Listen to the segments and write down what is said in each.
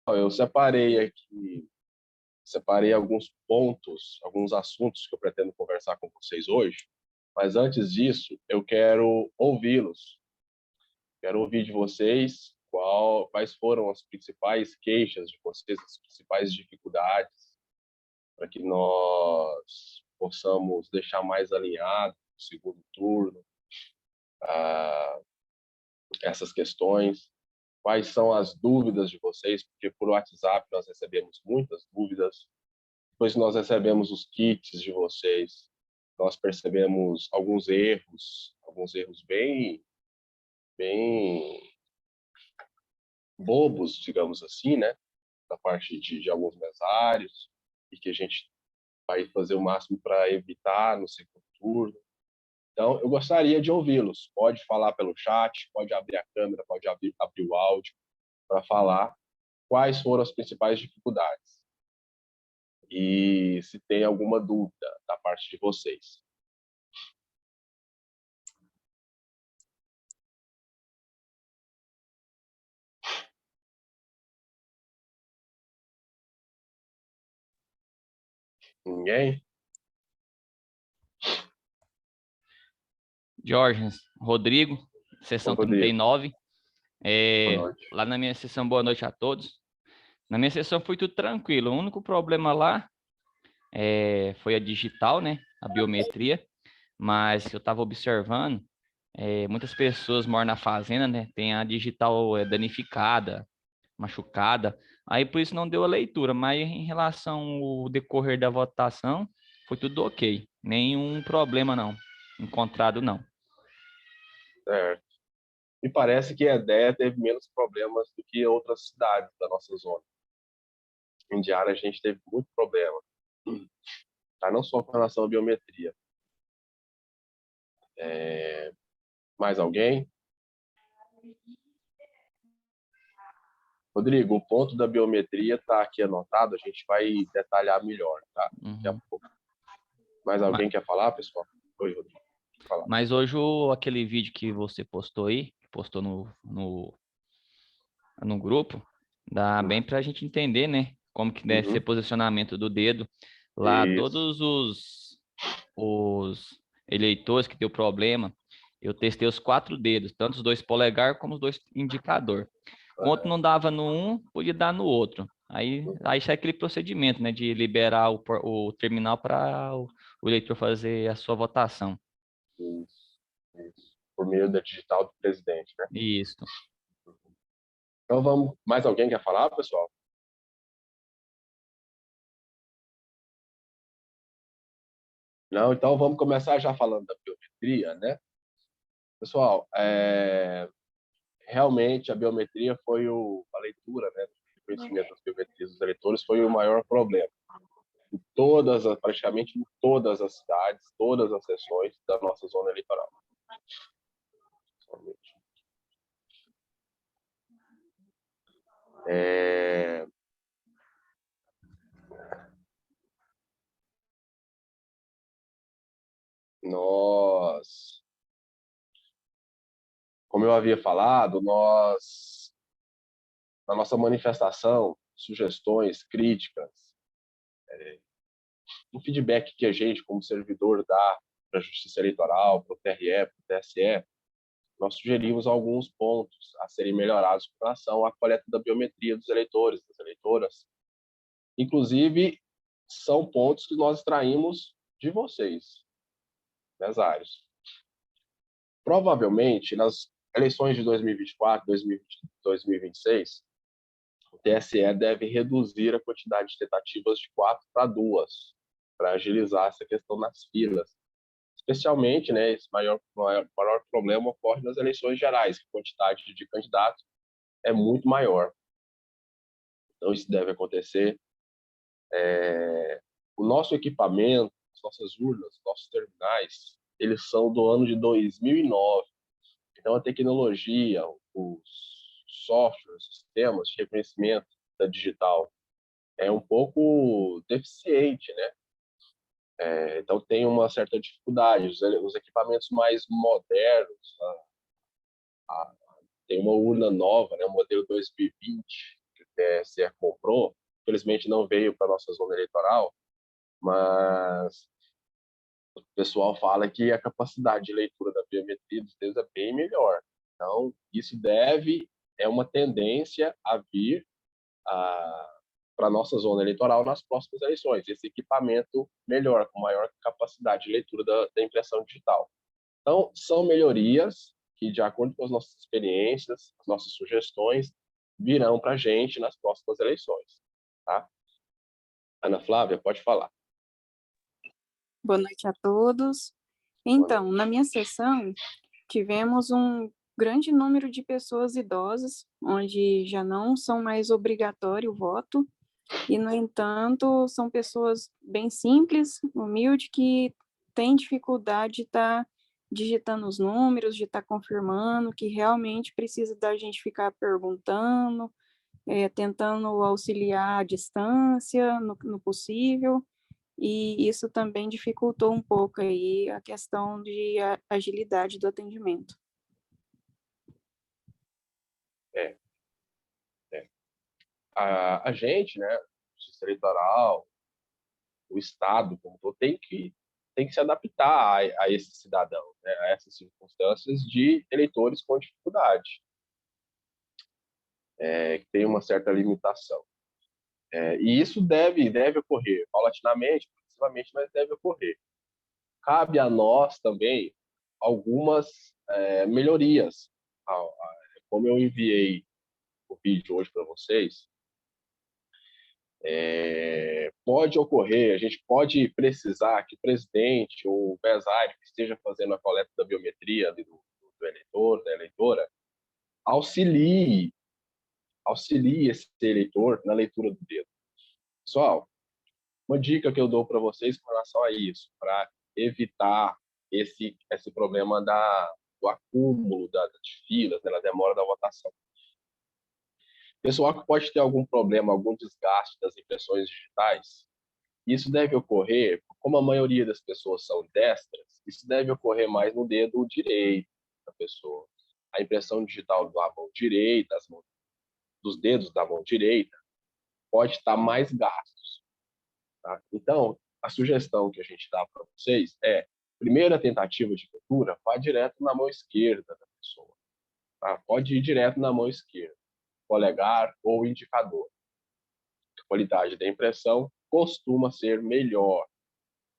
Eu separei alguns pontos, alguns assuntos que eu pretendo conversar com vocês hoje, mas antes disso, eu quero ouvi-los. Quero ouvir de vocês quais foram as principais queixas de vocês, as principais dificuldades, para que nós possamos deixar mais alinhado o segundo turno, ah, essas questões. Quais são as dúvidas de vocês? Porque por WhatsApp nós recebemos muitas dúvidas. Depois que nós recebemos os kits de vocês, nós percebemos alguns erros bem bobos, digamos assim, né? Da parte de alguns mesários, e que a gente vai fazer o máximo para evitar no segundo turno. Então, eu gostaria de ouvi-los. Pode falar pelo chat, pode abrir a câmera, pode abrir o áudio para falar quais foram as principais dificuldades e se tem alguma dúvida da parte de vocês. Ninguém? Jorge, Rodrigo, sessão 39. Lá na minha sessão, boa noite a todos. Na minha sessão foi tudo tranquilo. O único problema lá foi a digital, né? A biometria. Mas eu estava observando, muitas pessoas moram na fazenda, né? Tem a digital danificada, machucada. Aí por isso não deu a leitura. Mas em relação ao decorrer da votação, foi tudo ok. Nenhum problema não. Encontrado não. Certo. Me parece que a Edé teve menos problemas do que outras cidades da nossa zona. Em Diara a gente teve muito problema, tá? Não só com relação à biometria. Mais alguém? Rodrigo, o ponto da biometria está aqui anotado, a gente vai detalhar melhor, tá? Daqui a pouco. Mais alguém quer falar, pessoal? Oi, Rodrigo. Mas hoje aquele vídeo que você postou aí, postou no grupo, dá bem para a gente entender, né? Como que deve ser posicionamento do dedo. Lá, Isso. todos os eleitores que deu problema, eu testei os 4 dedos, tanto os 2 polegar como os 2 indicador. Quanto não dava no um, podia dar no outro. Aí sai aquele procedimento, né? De liberar o terminal para o eleitor fazer a sua votação. Isso. Por meio da digital do presidente, né? Isso. Então vamos. Mais alguém quer falar, pessoal? Não, então vamos começar já falando da biometria, né? Pessoal, realmente a biometria foi a leitura, né? O conhecimento das biometrias dos eleitores foi o maior problema. Praticamente em todas as cidades, todas as sessões da nossa zona eleitoral. Como eu havia falado, na nossa manifestação, sugestões, críticas, o feedback que a gente, como servidor, dá para a Justiça Eleitoral, para o TRE, para o TSE, nós sugerimos alguns pontos a serem melhorados com relação à coleta da biometria dos eleitores, das eleitoras. Inclusive, são pontos que nós extraímos de vocês, mesários. Provavelmente, nas eleições de 2024, 2026, o TSE deve reduzir a quantidade de tentativas de 4 para 2, para agilizar essa questão nas filas. Especialmente, né, esse maior problema ocorre nas eleições gerais, que a quantidade de candidatos é muito maior. Então, isso deve acontecer. O nosso equipamento, as nossas urnas, nossos terminais, eles são do ano de 2009. Então, a tecnologia, os softwares, os sistemas de reconhecimento da digital é um pouco deficiente, né? Então, tem uma certa dificuldade. Os equipamentos mais modernos, tem uma urna nova, né, o modelo 2020, TSE comprou, infelizmente não veio para a nossa zona eleitoral, mas o pessoal fala que a capacidade de leitura da biometria dos dedos é bem melhor. Então, isso é uma tendência a vir para a nossa zona eleitoral nas próximas eleições, esse equipamento melhor, com maior capacidade de leitura da impressão digital. Então, são melhorias que, de acordo com as nossas experiências, as nossas sugestões, virão para a gente nas próximas eleições. Tá? Ana Flávia, pode falar. Boa noite a todos. Então, na minha sessão, tivemos um grande número de pessoas idosas, onde já não são mais obrigatório o voto, e, no entanto, são pessoas bem simples, humildes, que têm dificuldade de estar digitando os números, de estar confirmando, que realmente precisa da gente ficar perguntando, tentando auxiliar à distância, no possível, e isso também dificultou um pouco aí a questão de agilidade do atendimento. A gente, né, o Justiça Eleitoral, o Estado como todo, tem que se adaptar a esse cidadão, né, a essas circunstâncias de eleitores com dificuldade, que tem uma certa limitação. E isso deve ocorrer paulatinamente, progressivamente, mas deve ocorrer. Cabe a nós também algumas melhorias. Como eu enviei o vídeo hoje para vocês, pode ocorrer, a gente pode precisar que o presidente ou o mesário que esteja fazendo a coleta da biometria do eleitor, da eleitora, auxilie esse eleitor na leitura do dedo. Pessoal, uma dica que eu dou para vocês com relação a isso, para evitar esse problema do acúmulo de filas, né, da demora da votação. Pessoal que pode ter algum problema, algum desgaste das impressões digitais, isso deve ocorrer, como a maioria das pessoas são destras, isso deve ocorrer mais no dedo direito da pessoa. A impressão digital da mão direita, dos dedos da mão direita, pode estar mais gastos. Tá? Então, a sugestão que a gente dá para vocês é, primeira tentativa de leitura, vá direto na mão esquerda da pessoa. Tá? Pode ir direto na mão esquerda, polegar ou indicador. A qualidade da impressão costuma ser melhor.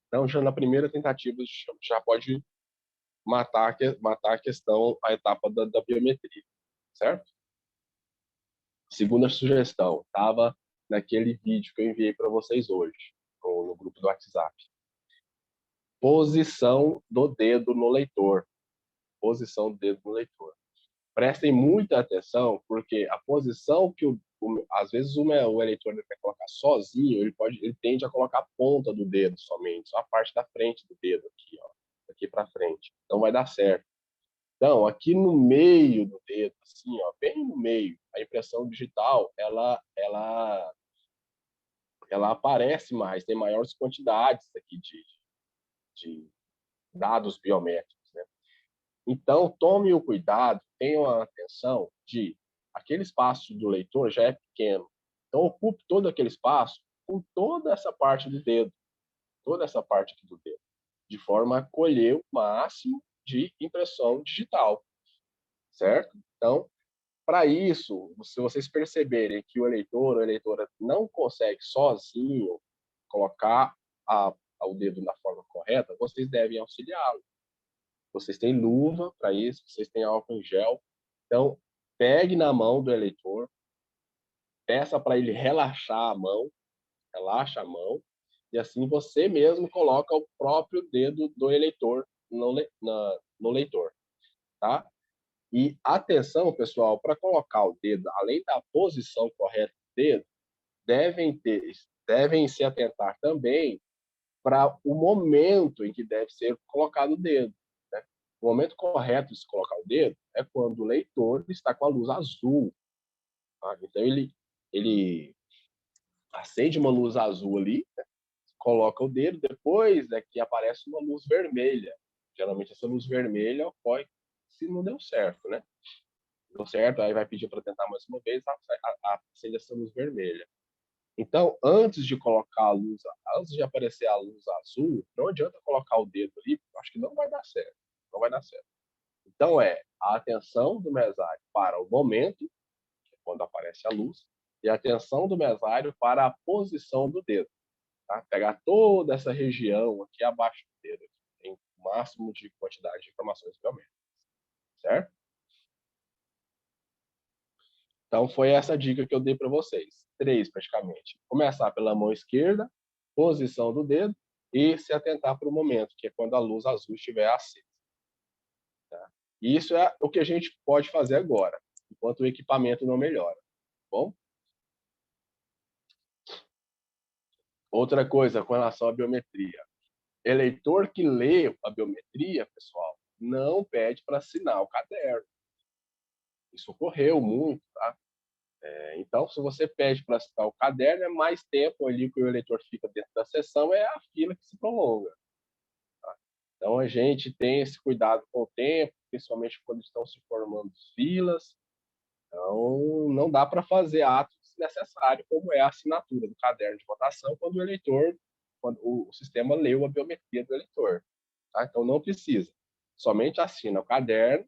Então, já na primeira tentativa, já pode matar a questão, a etapa da biometria, certo? Segunda sugestão, estava naquele vídeo que eu enviei para vocês hoje, no grupo do WhatsApp. Posição do dedo no leitor. Posição do dedo no leitor. Prestem muita atenção, porque a posição que às vezes o eleitor quer colocar sozinho, ele tende a colocar a ponta do dedo somente, só a parte da frente do dedo aqui, ó, aqui para frente. Então vai dar certo. Então, aqui no meio do dedo, assim, ó, bem no meio, a impressão digital, ela aparece mais, tem maiores quantidades aqui de dados biométricos, né? Então, tome o cuidado, tenham a atenção de aquele espaço do leitor já é pequeno. Então, ocupe todo aquele espaço com toda essa parte do dedo, toda essa parte aqui do dedo, de forma a colher o máximo de impressão digital, certo? Então, para isso, se vocês perceberem que o eleitor ou a eleitora não consegue sozinho colocar o dedo na forma correta, vocês devem auxiliá-lo. Vocês têm luva para isso, vocês têm álcool em gel. Então, pegue na mão do eleitor, peça para ele relaxar a mão, relaxa a mão, e assim você mesmo coloca o próprio dedo do eleitor no leitor, tá? E atenção, pessoal, para colocar o dedo, além da posição correta do dedo, devem se atentar também para o momento em que deve ser colocado o dedo. Né? O momento correto de se colocar o dedo é quando o leitor está com a luz azul. Tá? Então, ele acende uma luz azul ali, né? Coloca o dedo, depois é que aparece uma luz vermelha. Geralmente, essa luz vermelha ocorre se não deu certo, né? Deu certo? Aí vai pedir para tentar mais uma vez, acende essa luz vermelha. Então, antes de colocar a luz, antes de aparecer a luz azul, não adianta colocar o dedo ali, acho que não vai dar certo. Não vai dar certo. Então, a atenção do mesário para o momento, que é quando aparece a luz, e a atenção do mesário para a posição do dedo. Tá? Pegar toda essa região aqui abaixo do dedo, tem o máximo de quantidade de informações biométricas. Certo? Então, foi essa dica que eu dei para vocês. 3, praticamente. Começar pela mão esquerda, posição do dedo, e se atentar para o momento, que é quando a luz azul estiver acesa. Tá? E isso é o que a gente pode fazer agora, enquanto o equipamento não melhora. Tá bom? Outra coisa com relação à biometria. Eleitor que lê a biometria, pessoal, não pede para assinar o caderno. Isso ocorreu muito, tá? Então, se você pede para assinar o caderno, é mais tempo ali que o eleitor fica dentro da sessão, é a fila que se prolonga. Tá? Então, a gente tem esse cuidado com o tempo, principalmente quando estão se formando filas. Então, não dá para fazer atos desnecessários, como é a assinatura do caderno de votação, quando o sistema leu a biometria do eleitor. Tá? Então, não precisa. Somente assina o caderno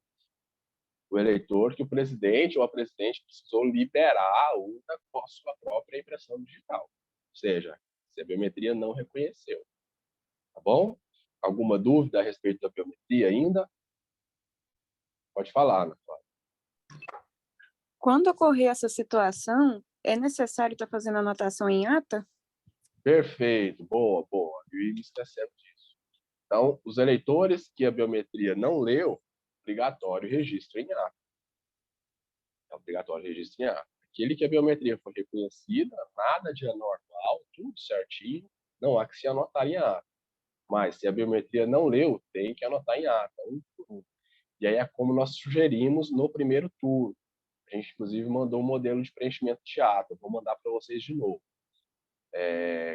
o eleitor que o presidente ou a presidente precisou liberar a urna com a sua própria impressão digital. Ou seja, se a biometria não reconheceu. Tá bom? Alguma dúvida a respeito da biometria ainda? Pode falar, Ana Cláudia. Quando ocorrer essa situação, é necessário estar fazendo anotação em ata? Perfeito. Boa, boa. Eu ia me esquecendo disso. Então, os eleitores que a biometria não leu, obrigatório registro em ata. É obrigatório registro em ata. Aquele que a biometria foi reconhecida, nada de anormal, tudo certinho, não há que se anotar em ata. Mas se a biometria não leu, tem que anotar em ata, um por um. E aí é como nós sugerimos no primeiro turno. A gente, inclusive, mandou um modelo de preenchimento de ata. Vou mandar para vocês de novo.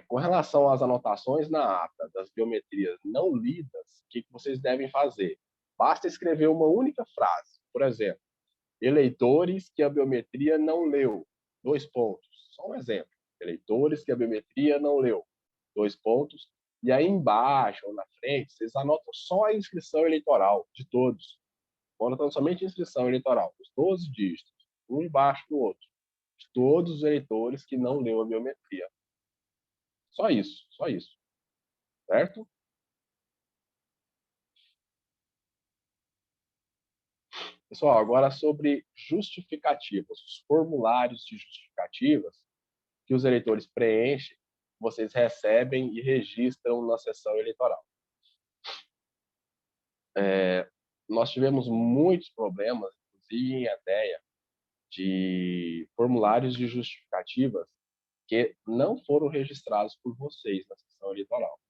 Com relação às anotações na ata das biometrias não lidas, o que vocês devem fazer? Basta escrever uma única frase. Por exemplo, eleitores que a biometria não leu. 2 pontos. Só um exemplo. Eleitores que a biometria não leu. 2 pontos. E aí embaixo ou na frente, vocês anotam só a inscrição eleitoral de todos. Vão anotando somente a inscrição eleitoral, os 12 dígitos, um embaixo do outro, de todos os eleitores que não leu a biometria. Só isso, só isso. Certo? Pessoal, agora sobre justificativas, os formulários de justificativas que os eleitores preenchem, vocês recebem e registram na sessão eleitoral. Nós tivemos muitos problemas, inclusive em EDEA, de formulários de justificativas que não foram registrados por vocês na sessão eleitoral.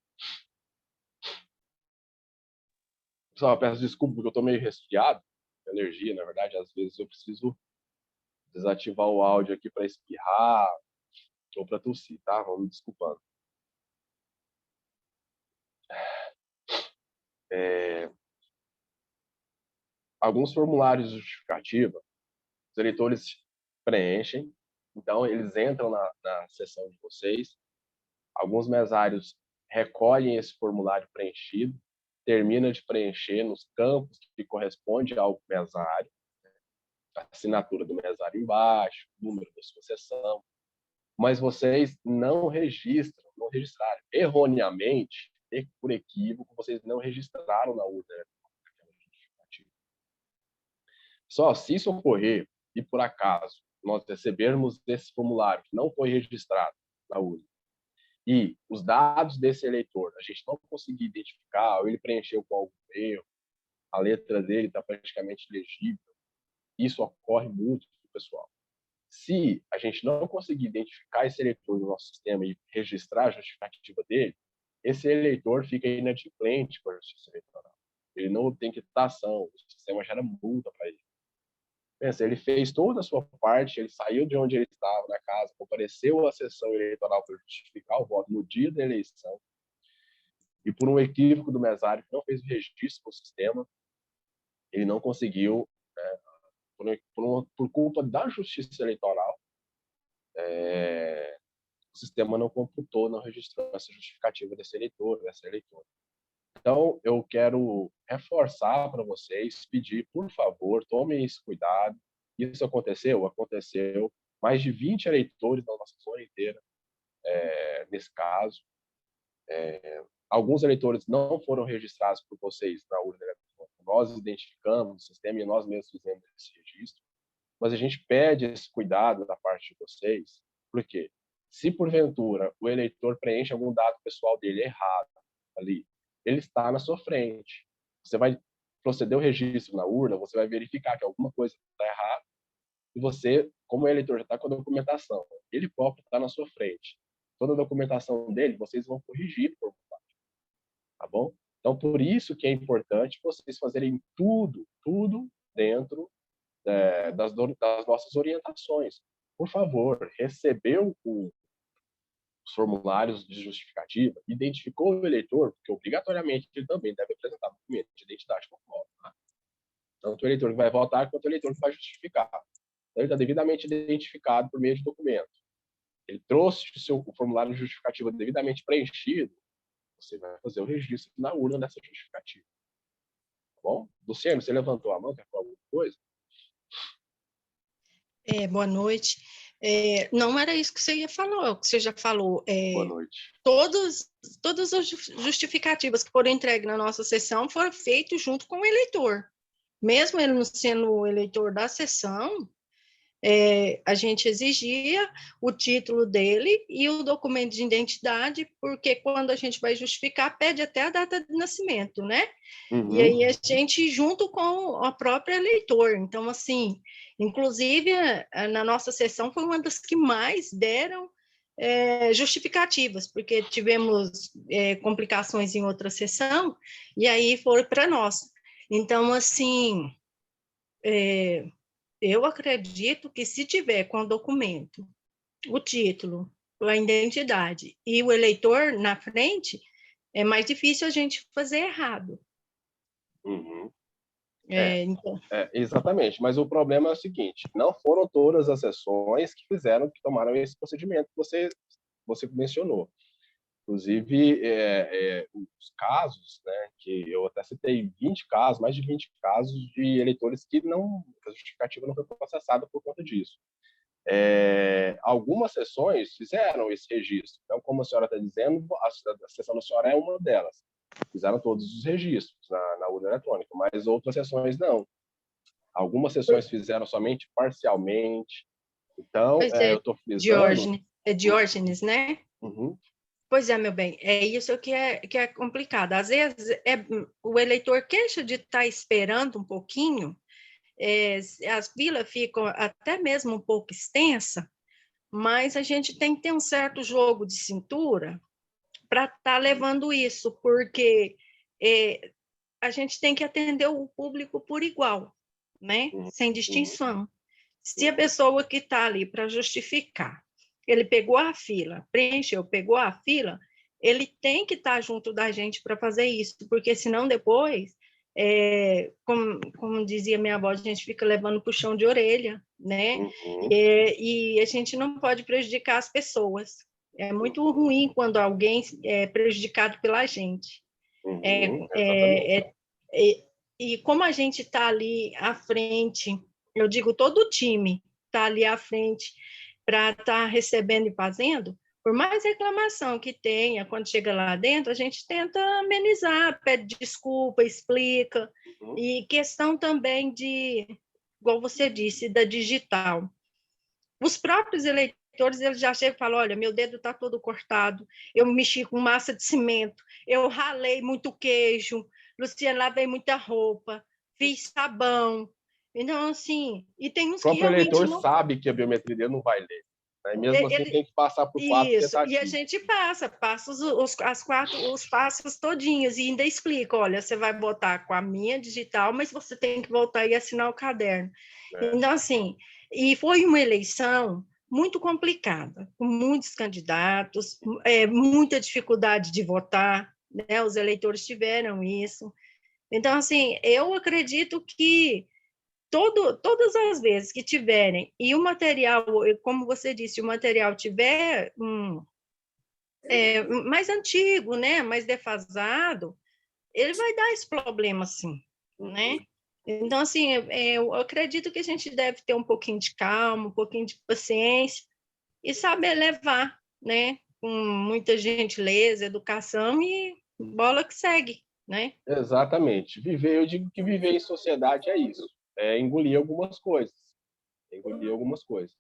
Pessoal, peço desculpa porque eu estou meio resfriado, alergia, na verdade, às vezes eu preciso desativar o áudio aqui para espirrar ou para tossir, tá? Vamos me desculpando. Alguns formulários de justificativa, os eleitores preenchem, então eles entram na sessão de vocês, alguns mesários recolhem esse formulário preenchido, termina de preencher nos campos que corresponde ao mesário, a assinatura do mesário embaixo, o número da sua sessão, mas vocês não registraram. Erroneamente, por equívoco, vocês não registraram na urna. Só se isso ocorrer e por acaso nós recebermos esse formulário que não foi registrado na urna e os dados desse eleitor a gente não conseguir identificar, ou ele preencheu com algum erro, a letra dele está praticamente legível, isso ocorre muito, pessoal. Se a gente não conseguir identificar esse eleitor no nosso sistema e registrar a justificativa dele, esse eleitor fica inadimplente com a justiça eleitoral. Ele não obtém quitação, o sistema gera multa para ele. Pensa, ele fez toda a sua parte, ele saiu de onde ele estava, na casa, compareceu à sessão eleitoral para justificar o voto no dia da eleição, e por um equívoco do mesário que não fez o registro no sistema, ele não conseguiu por culpa da Justiça Eleitoral, o sistema não computou, não registrou essa justificativa desse eleitor, dessa eleitora. Então, eu quero reforçar para vocês, pedir, por favor, tomem esse cuidado. Isso aconteceu? Aconteceu. Mais de 20 eleitores da nossa zona inteira, nesse caso. Alguns eleitores não foram registrados por vocês na urna eletrônica. Nós identificamos no sistema e nós mesmos fizemos esse registro. Mas a gente pede esse cuidado da parte de vocês, porque se porventura o eleitor preenche algum dado pessoal dele errado ali, ele está na sua frente. Você vai proceder o registro na urna, você vai verificar que alguma coisa está errada, e você, como eleitor, já está com a documentação, ele próprio está na sua frente. Toda a documentação dele, vocês vão corrigir por vontade, tá bom? Então, por isso que é importante vocês fazerem tudo dentro das nossas orientações. Por favor, recebeu os formulários de justificativa, identificou o eleitor, porque obrigatoriamente ele também deve apresentar documento de identidade conforme, tá? Tanto o eleitor que vai votar quanto o eleitor que vai justificar. Então, ele está devidamente identificado por meio de documento. Ele trouxe o formulário de justificativa devidamente preenchido, você vai fazer o registro na urna dessa justificativa. Tá bom? Luciano, você levantou a mão, quer falar alguma coisa? Boa noite. Não era isso que você ia falar, o que você já falou. Boa noite. Todas as justificativas que foram entregues na nossa sessão foram feitas junto com o eleitor. Mesmo ele não sendo o eleitor da sessão, a gente exigia o título dele e o documento de identidade, porque quando a gente vai justificar, pede até a data de nascimento, né? Uhum. E aí a gente, junto com a própria eleitor. Então, assim, inclusive, na nossa sessão foi uma das que mais deram justificativas, porque tivemos complicações em outra sessão, e aí foram para nós. Então, assim, eu acredito que se tiver com o documento, o título, a identidade e o eleitor na frente, é mais difícil a gente fazer errado. Uhum. Então... exatamente, mas o problema é o seguinte, não foram todas as sessões que tomaram esse procedimento que você mencionou. Inclusive, os casos, né, que eu até citei 20 casos, mais de 20 casos de eleitores que a justificativa não foi processada por conta disso. Algumas sessões fizeram esse registro. Então, como a senhora está dizendo, a sessão da senhora é uma delas. Fizeram todos os registros na urna eletrônica, mas outras sessões não. Algumas sessões fizeram somente parcialmente. Então, eu estou frisando... Diógenes, né? Uhum. Pois é, meu bem, é isso que é complicado. Às vezes, o eleitor queixa de estar esperando um pouquinho, as filas ficam até mesmo um pouco extensas, mas a gente tem que ter um certo jogo de cintura para estar levando isso, porque a gente tem que atender o público por igual, né? Sem distinção. Se a pessoa que está ali para justificar, ele pegou a fila, preencheu, pegou a fila, ele tem que estar junto da gente para fazer isso, porque senão depois, como dizia minha avó, a gente fica levando puxão de orelha, né? Uhum. E a gente não pode prejudicar as pessoas. É muito ruim quando alguém é prejudicado pela gente. Uhum. E como a gente está ali à frente, eu digo, todo o time está ali à frente para estar recebendo e fazendo, por mais reclamação que tenha, quando chega lá dentro, a gente tenta amenizar, pede desculpa, explica, e questão também de, igual você disse, da digital. Os próprios eleitores, eles já chegam e falam, olha, meu dedo está todo cortado, eu mexi com massa de cimento, eu ralei muito queijo, Luciana, lavei muita roupa, fiz sabão. Então, assim, e tem uns que realmente... O próprio eleitor sabe que a biometria dele não vai ler. Né? Mesmo assim, tem que passar por 4 tentativas. E a gente passa os passos todinhos, e ainda explica, olha, você vai votar com a minha digital, mas você tem que voltar e assinar o caderno. Então, assim, e foi uma eleição muito complicada, com muitos candidatos, muita dificuldade de votar, né? Os eleitores tiveram isso. Então, assim, eu acredito que todas as vezes que tiverem, e o material, como você disse, o material tiver mais antigo, né, mais defasado, ele vai dar esse problema, sim, né? Então, assim, eu acredito que a gente deve ter um pouquinho de calma, um pouquinho de paciência e saber levar, né? Com muita gentileza, educação e bola que segue, né? Exatamente. Eu digo que viver em sociedade é isso. É engolir algumas coisas. É engolir algumas coisas.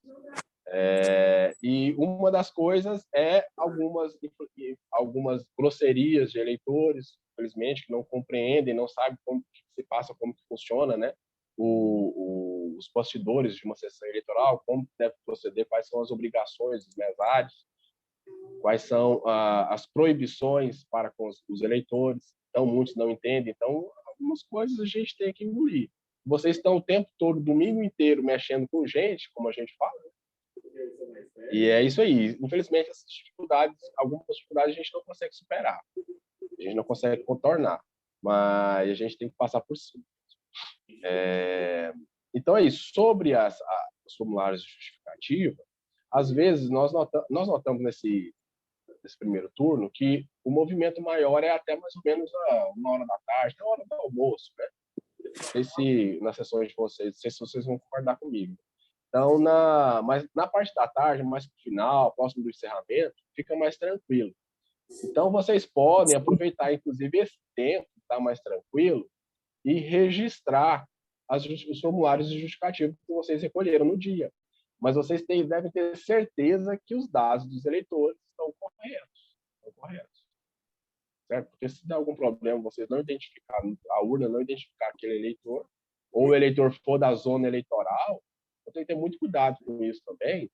E uma das coisas é algumas grosserias de eleitores, infelizmente, que não compreendem, não sabem como que se passa, como que funciona, né? Os bastidores de uma sessão eleitoral, como deve proceder, quais são as obrigações dos mesários, quais são as proibições para com os eleitores. Então, muitos não entendem. Então, algumas coisas a gente tem que engolir. Vocês estão o tempo todo, domingo inteiro, mexendo com gente, como a gente fala, né? E é isso aí. Infelizmente, algumas dificuldades a gente não consegue superar. A gente não consegue contornar. Mas a gente tem que passar por cima. Então é isso. Sobre os formulários de justificativa, às vezes nós notamos nesse primeiro turno que o movimento maior é até mais ou menos 1 hora da tarde, na hora do almoço, né? Não sei se nas sessões de vocês, não sei se vocês vão concordar comigo. Então, mas na parte da tarde, mais para o final, próximo do encerramento, fica mais tranquilo. Então, vocês podem aproveitar, inclusive, esse tempo que está mais tranquilo e registrar os formulários de justificativo que vocês recolheram no dia. Mas vocês devem ter certeza que os dados dos eleitores estão corretos. Estão corretos. Certo? Porque se der algum problema, vocês não identificarem, a urna não identificar aquele eleitor, ou o eleitor for da zona eleitoral, eu tenho que ter muito cuidado com isso também,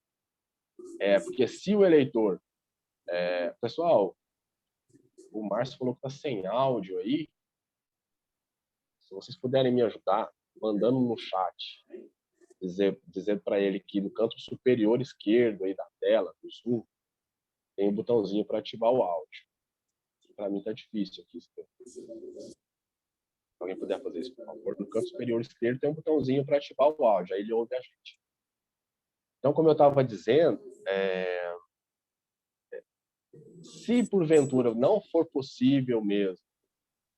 porque se o eleitor... pessoal, o Márcio falou que está sem áudio aí. Se vocês puderem me ajudar, mandando no chat, dizer para ele que no canto superior esquerdo aí da tela, do Zoom, tem um botãozinho para ativar o áudio. Para mim está difícil aqui. Se alguém puder fazer isso, por favor. No canto superior esquerdo tem um botãozinho para ativar o áudio, aí ele ouve a gente. Então, como eu estava dizendo, se porventura não for possível mesmo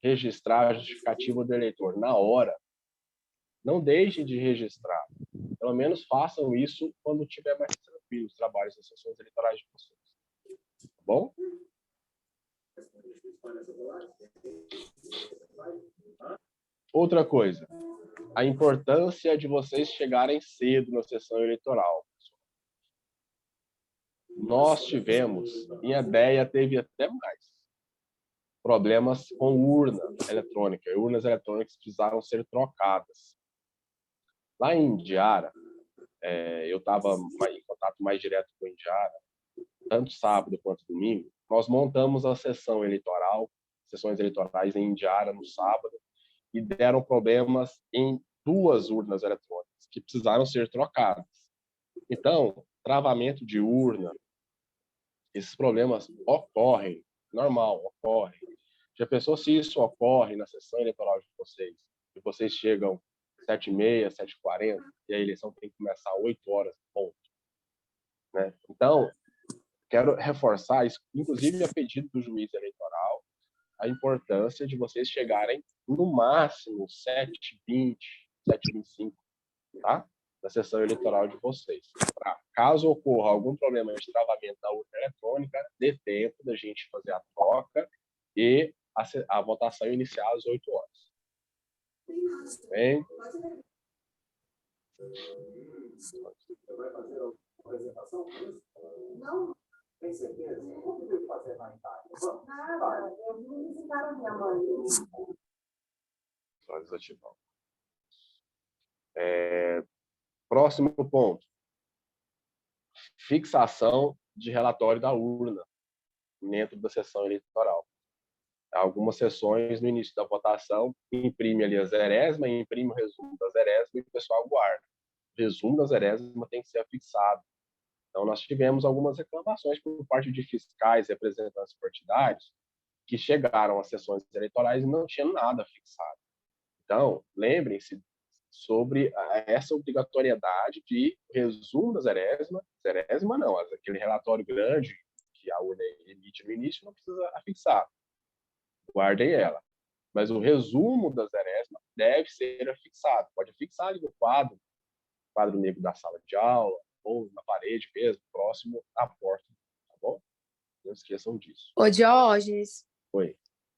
registrar a justificativa do eleitor na hora, não deixem de registrar. Pelo menos façam isso quando tiver mais tranquilo os trabalhos das sessões eleitorais de vocês. Tá bom? Outra coisa, a importância de vocês chegarem cedo na sessão eleitoral. Nós tivemos, em Edéia teve até mais, problemas com urna eletrônica. Urnas eletrônicas precisaram ser trocadas. Lá em Indiara, eu estava em contato mais direto com Indiara, tanto sábado quanto domingo. Nós montamos a sessão eleitoral, sessões eleitorais em Indiara no sábado, e deram problemas em 2 urnas eletrônicas que precisaram ser trocadas. Então, travamento de urna, esses problemas ocorrem, normal, ocorrem. Já pensou se isso ocorre na sessão eleitoral de vocês? E vocês chegam 7h30, 7h40, e a eleição tem que começar 8 horas, ponto. Né? Então, quero reforçar isso, inclusive a pedido do juiz eleitoral, a importância de vocês chegarem no máximo 7h20, 7h25, tá? Na sessão eleitoral de vocês. Caso ocorra algum problema de travamento da urna eletrônica, dê tempo da gente fazer a troca e a votação iniciar às 8 horas. Bem? Você vai fazer a apresentação? Não. Tem certeza? Como que eu fazer na Itália? Nada, eu vim visitar a minha mãe. Só desativar. Próximo ponto. Fixação de relatório da urna dentro da sessão eleitoral. Algumas sessões, no início da votação, imprime ali a zerésima, imprime o resumo da zerésima e o pessoal guarda. O resumo da zerésima tem que ser afixado. Então, nós tivemos algumas reclamações por parte de fiscais e representantes partidários que chegaram às sessões eleitorais e não tinham nada fixado. Então, lembrem-se, sobre essa obrigatoriedade de resumo da Zerésima não, aquele relatório grande que a urna emite no início não precisa afixar, guardem ela. Mas o resumo da Zerésima deve ser afixado, pode afixar ali no quadro negro da sala de aula, ou na parede mesmo, próximo à porta, tá bom? Não esqueçam disso. Ô, Diógenes. Oi.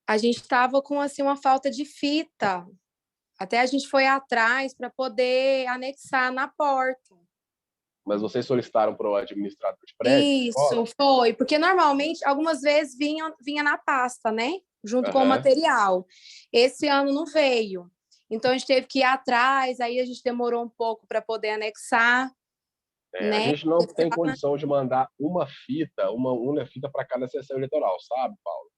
A gente estava com assim, uma falta de fita. Até a gente foi atrás para poder anexar na porta. Mas vocês solicitaram para o administrador de prédio? Isso, foi. Porque normalmente, algumas vezes, vinha na pasta, né? Junto com o material. Esse ano não veio. Então, a gente teve que ir atrás, aí a gente demorou um pouco para poder anexar. Né? A gente não tem condição de mandar uma única fita para cada sessão eleitoral, sabe, Paulo?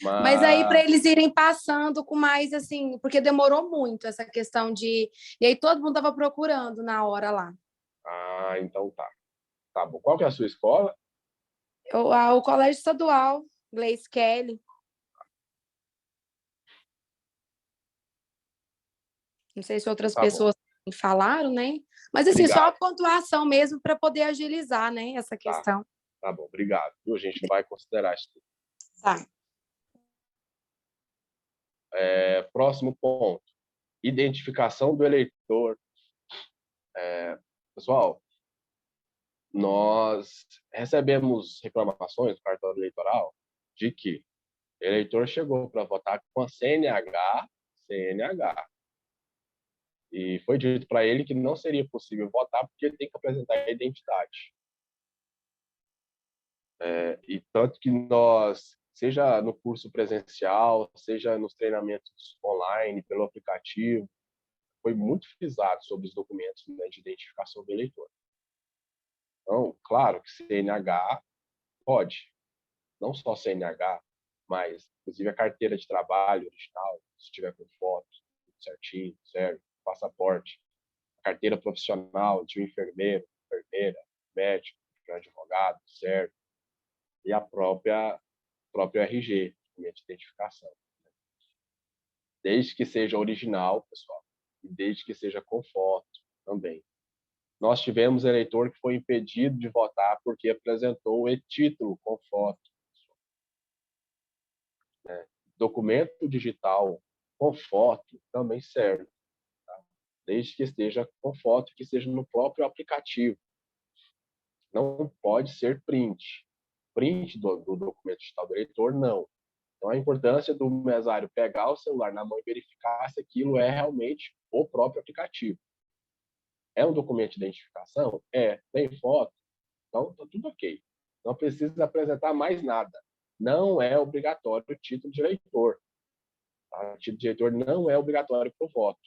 Mas aí para eles irem passando com mais assim, porque demorou muito essa questão de... E aí todo mundo estava procurando na hora lá. Ah, então tá. Tá bom. Qual que é a sua escola? O Colégio Estadual, Gleice Kelly. Não sei se outras pessoas falaram, né? Mas assim, obrigado. Só a pontuação mesmo para poder agilizar, né, essa questão. Tá bom, obrigado. A gente vai considerar isso. Tá. Próximo ponto. Identificação do eleitor. Pessoal, nós recebemos reclamações do cartório eleitoral de que o eleitor chegou para votar com a CNH, e foi dito para ele que não seria possível votar porque ele tem que apresentar a identidade. E tanto que nós, seja no curso presencial, seja nos treinamentos online, pelo aplicativo, foi muito frisado sobre os documentos, né, de identificação do eleitor. Então, claro que CNH pode, não só CNH, mas inclusive a carteira de trabalho original, se tiver com foto, certinho, serve, passaporte, carteira profissional de um enfermeiro, enfermeira, médico, de um advogado, serve, e a próprio RG, documento de identificação. Desde que seja original, pessoal, e desde que seja com foto também. Nós tivemos eleitor que foi impedido de votar porque apresentou o e-título com foto. Documento digital com foto também serve, tá? Desde que esteja com foto, que seja no próprio aplicativo. Não pode ser print. Print do documento digital do eleitor, não. Então, a importância do mesário pegar o celular na mão e verificar se aquilo é realmente o próprio aplicativo. É um documento de identificação? Tem foto? Então, está tudo ok. Não precisa apresentar mais nada. Não é obrigatório o título de eleitor. Tá? O título de eleitor não é obrigatório para o voto.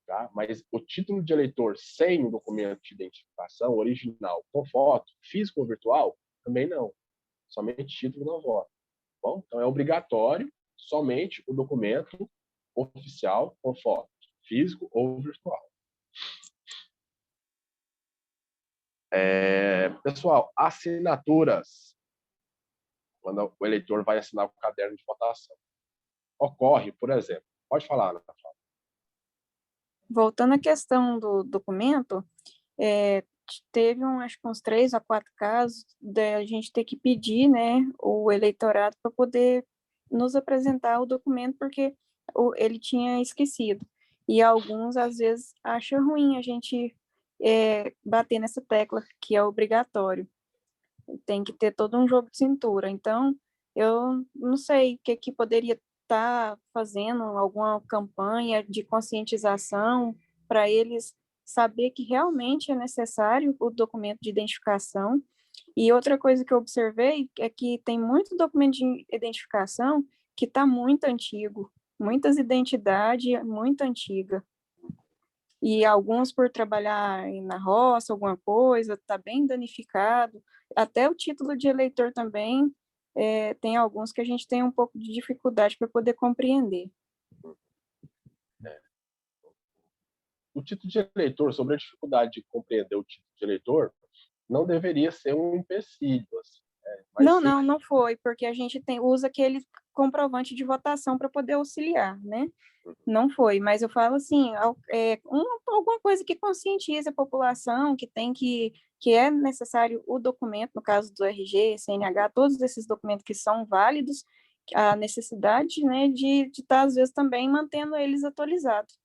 Tá? Mas o título de eleitor sem o documento de identificação original com foto, físico ou virtual, também não. Somente título não voto. Bom, então é obrigatório somente o documento oficial com foto, físico ou virtual. Pessoal, assinaturas. Quando o eleitor vai assinar o caderno de votação. Ocorre, por exemplo, pode falar, Ana Paula. Voltando à questão do documento, teve acho que uns 3 a 4 casos da gente ter que pedir, né, o eleitorado para poder nos apresentar o documento porque ele tinha esquecido. E alguns, às vezes, acham ruim a gente bater nessa tecla, que é obrigatório. Tem que ter todo um jogo de cintura. Então, eu não sei o que poderia estar fazendo, alguma campanha de conscientização para eles saber que realmente é necessário o documento de identificação. E outra coisa que eu observei é que tem muito documento de identificação que está muito antigo, muitas identidades muito antigas. E alguns por trabalhar na roça, alguma coisa, está bem danificado. Até o título de eleitor também, tem alguns que a gente tem um pouco de dificuldade para poder compreender. O título de eleitor, sobre a dificuldade de compreender o título de eleitor, não deveria ser um empecilho, assim, Não foi, porque a gente usa aquele comprovante de votação para poder auxiliar, né? Não foi, mas eu falo assim, alguma coisa que conscientize a população que é necessário o documento, no caso do RG, CNH, todos esses documentos que são válidos, a necessidade, né, de estar, às vezes, também mantendo eles atualizados.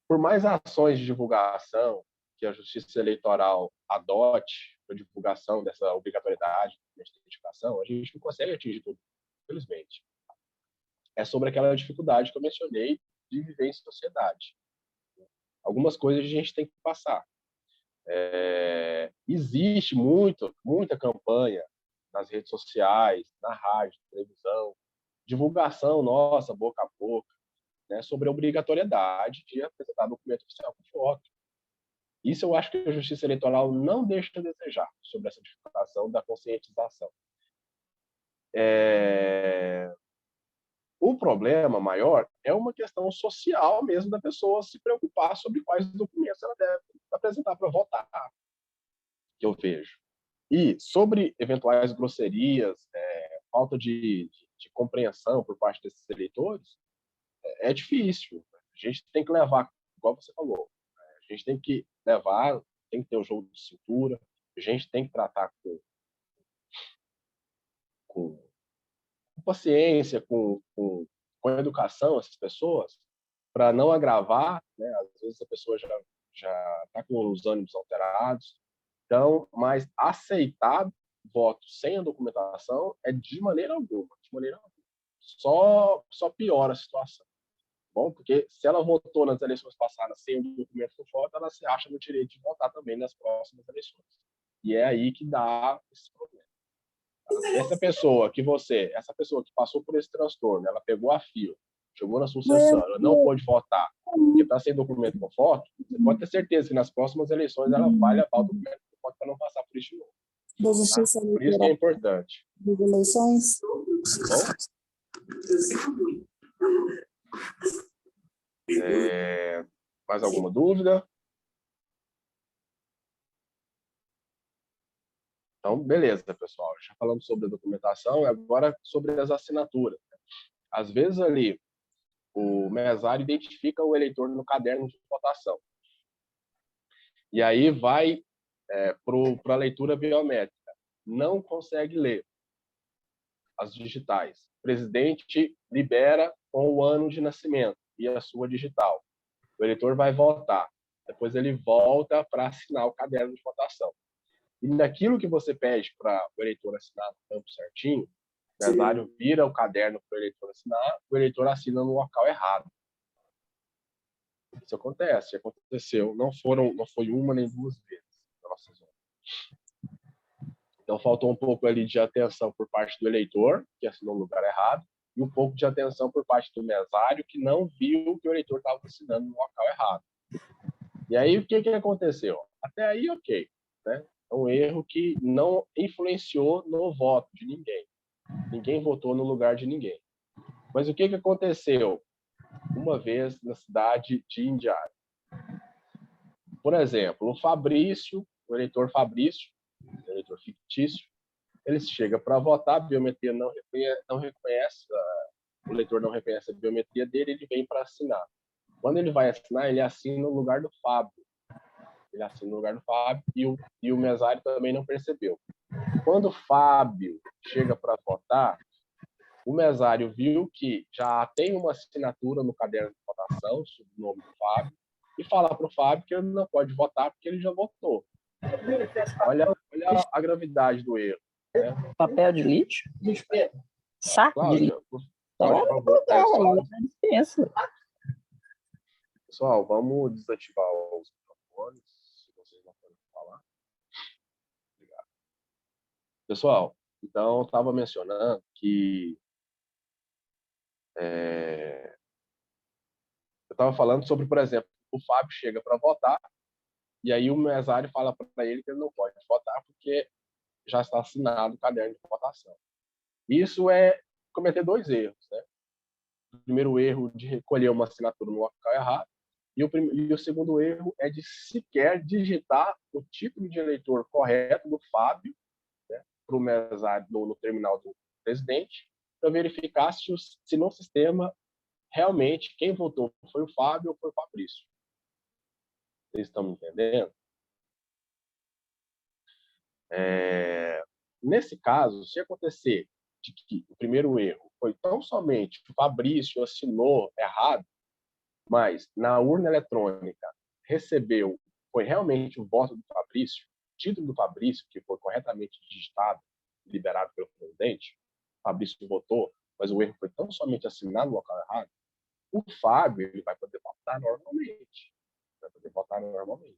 Por mais ações de divulgação que a Justiça Eleitoral adote para divulgação dessa obrigatoriedade de identificação, a gente não consegue atingir tudo, infelizmente. É sobre aquela dificuldade que eu mencionei de viver em sociedade. Algumas coisas a gente tem que passar. Existe muita campanha nas redes sociais, na rádio, televisão, divulgação nossa, boca a boca, né, sobre a obrigatoriedade de apresentar documento oficial com foto. Isso eu acho que a Justiça Eleitoral não deixa a desejar sobre essa divulgação da conscientização. O problema maior é uma questão social mesmo da pessoa se preocupar sobre quais documentos ela deve apresentar para votar, que eu vejo. E sobre eventuais grosserias, falta de compreensão por parte desses eleitores, é difícil. A gente tem que levar, igual você falou, a gente tem que levar, tem que ter o jogo de cintura, a gente tem que tratar com paciência, com educação essas pessoas, para não agravar, né? Às vezes a pessoa já está com os ânimos alterados. Então, mas aceitar voto sem a documentação é de maneira alguma, de maneira alguma. Só piora a situação. Bom, porque se ela votou nas eleições passadas sem o documento com foto, ela se acha no direito de votar também nas próximas eleições. E é aí que dá esse problema. Essa pessoa que passou por esse transtorno, ela pegou a fila, chegou na sucessão, ela não pôde votar, porque está sem documento com foto, você pode ter certeza que nas próximas eleições ela vai levar o documento com foto para não passar por isso de novo. Tá? Por isso que é importante. Das eleições. Mais alguma dúvida? Então, beleza, pessoal. Já falamos sobre a documentação e agora sobre as assinaturas. Às vezes ali o mesário identifica o eleitor no caderno de votação. E aí vai para a leitura biométrica. Não consegue ler as digitais. O presidente libera com o ano de nascimento e a sua digital. O eleitor vai votar. Depois ele volta para assinar o caderno de votação. E naquilo que você pede para o eleitor assinar no campo certinho, o mesário vira o caderno para o eleitor assinar, o eleitor assina no local errado. Isso aconteceu. Não foi uma nem duas vezes na nossa zona. Então faltou um pouco ali de atenção por parte do eleitor, que assinou no lugar errado, e um pouco de atenção por parte do mesário, que não viu que o eleitor estava assinando no local errado. E aí o que aconteceu? Até aí, ok, né? É um erro que não influenciou no voto de ninguém. Ninguém votou no lugar de ninguém. Mas o que aconteceu uma vez na cidade de Indiara? Por exemplo, o eleitor Fabrício, o eleitor fictício, ele chega para votar, a biometria não reconhece, o eleitor não reconhece a biometria dele, ele vem para assinar. Quando ele vai assinar, ele assina no lugar do Fábio. Ele assina no lugar do Fábio e o mesário também não percebeu. Quando o Fábio chega para votar, o mesário viu que já tem uma assinatura no caderno de votação, sob o nome do Fábio, e fala para o Fábio que ele não pode votar porque ele já votou. Olha a gravidade do erro. Né? Papel de lixo? Saco de lixo? Pessoal, vamos desativar os microfones, se vocês não podem falar. Obrigado. Pessoal, então eu estava mencionando que eu estava falando sobre, por exemplo, o Fábio chega para votar e aí o mesário fala para ele que ele não pode votar porque já está assinado o caderno de votação. Isso é cometer dois erros, né? O primeiro erro de recolher uma assinatura no local errado e o segundo erro é de sequer digitar o título de eleitor correto do Fábio, né, o mesário no terminal do presidente para verificar se no sistema realmente quem votou foi o Fábio ou foi o Fabrício. Vocês estão me entendendo? Nesse caso, se acontecer de que o primeiro erro foi tão somente que o Fabrício assinou errado, mas na urna eletrônica foi realmente o voto do Fabrício, o título do Fabrício, que foi corretamente digitado, liberado pelo presidente, o Fabrício votou, mas o erro foi tão somente assinado no local errado, o Fábio ele vai poder votar normalmente.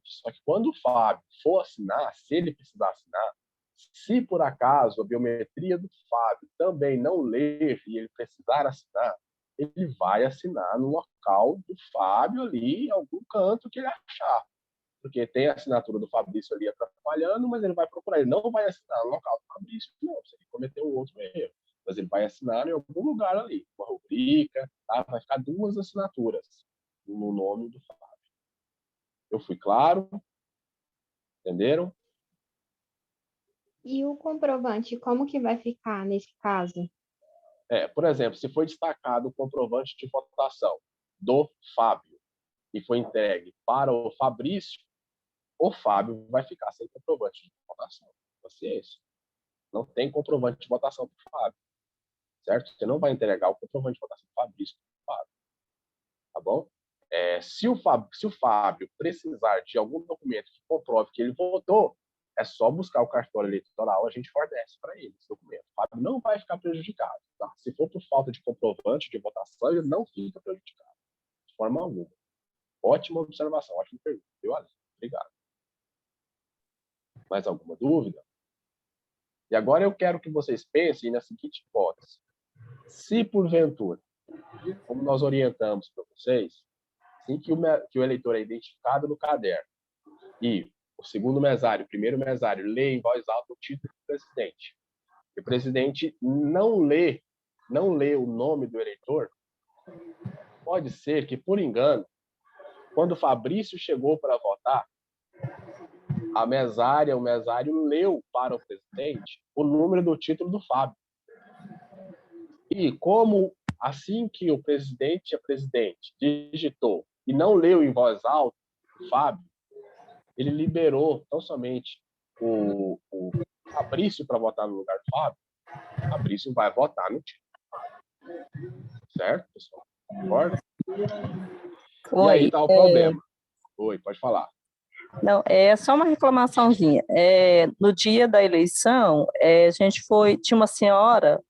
Só que quando o Fábio for assinar, se ele precisar assinar, se por acaso a biometria do Fábio também não ler e ele precisar assinar, ele vai assinar no local do Fábio ali, em algum canto que ele achar. Porque tem a assinatura do Fabrício ali atrapalhando, mas ele vai procurar. Ele não vai assinar no local do Fabrício, não, se ele cometeu um outro erro. Mas ele vai assinar em algum lugar ali, uma rubrica, tá? Vai ficar 2 assinaturas no nome do Fábio. Eu fui claro? Entenderam? E o comprovante, como que vai ficar nesse caso? Por exemplo, se foi destacado o comprovante de votação do Fábio e foi entregue para o Fabrício, o Fábio vai ficar sem comprovante de votação. Paciência. Não tem comprovante de votação para o Fábio. Certo? Você não vai entregar o comprovante de votação do Fabrício para o Fábio. Tá bom? Se o Fábio precisar de algum documento que comprove que ele votou, é só buscar o cartório eleitoral, a gente fornece para ele esse documento. O Fábio não vai ficar prejudicado. Tá? Se for por falta de comprovante de votação, ele não fica prejudicado. De forma alguma. Ótima observação, ótima pergunta. Obrigado. Mais alguma dúvida? E agora eu quero que vocês pensem na seguinte hipótese. Se, porventura, como nós orientamos para vocês, assim que o eleitor é identificado no caderno e o segundo mesário, o primeiro mesário, lê em voz alta o título do presidente, e o presidente não lê o nome do eleitor, pode ser que, por engano, quando o Fabrício chegou para votar, o mesário leu para o presidente o número do título do Fábio. E como assim que o presidente e a presidente digitou e não leu em voz alta o Fábio, ele liberou não somente o Fabrício para votar no lugar do Fábio, o Fabrício vai votar no título. Certo, pessoal? Concorda? E aí está o problema. Oi, pode falar. Não, é só uma reclamaçãozinha. No dia da eleição, tinha uma senhora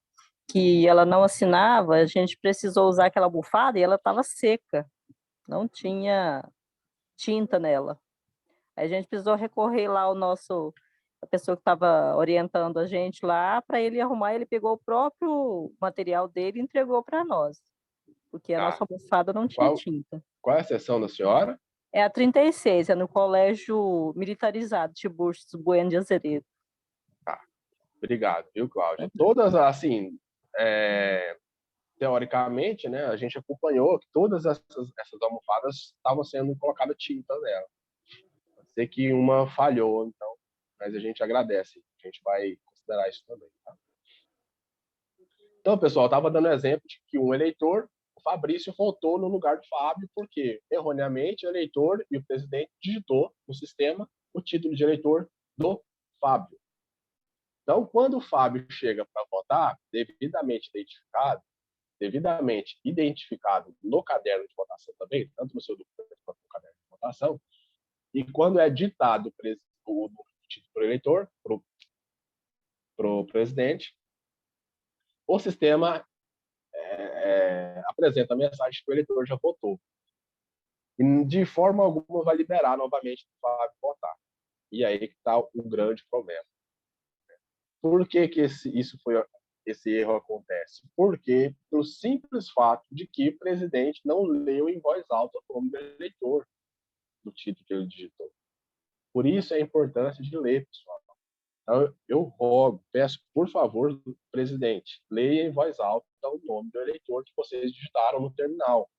que ela não assinava, a gente precisou usar aquela almofada e ela estava seca, não tinha tinta nela. Aí a gente precisou recorrer lá a pessoa que estava orientando a gente lá, para ele arrumar, ele pegou o próprio material dele e entregou para nós, porque a nossa almofada não tinha tinta. Qual é a sessão da senhora? É a 36, é no Colégio Militarizado, Tiburcio Bueno de Azeredo. Obrigado, viu, Cláudia? Todas, assim, teoricamente, né, a gente acompanhou que todas essas almofadas estavam sendo colocadas tinta nela. Pode ser que uma falhou, então, mas a gente agradece. A gente vai considerar isso também. Tá? Então, pessoal, eu estava dando exemplo de que um eleitor, o Fabrício, votou no lugar do Fábio, porque, erroneamente, o eleitor e o presidente digitou no sistema o título de eleitor do Fábio. Então, quando o Fábio chega para votar, devidamente identificado no caderno de votação também, tanto no seu documento quanto no caderno de votação, e quando é ditado o título para o eleitor, para o presidente, o sistema apresenta a mensagem que o eleitor já votou. E de forma alguma vai liberar novamente o Fábio votar. E aí que está o grande problema. Por que esse erro acontece? Porque pelo simples fato de que o presidente não leu em voz alta o nome do eleitor do título que ele digitou. Por isso a importância de ler, pessoal. Então, eu peço, por favor, presidente, leia em voz alta o nome do eleitor que vocês digitaram no terminal,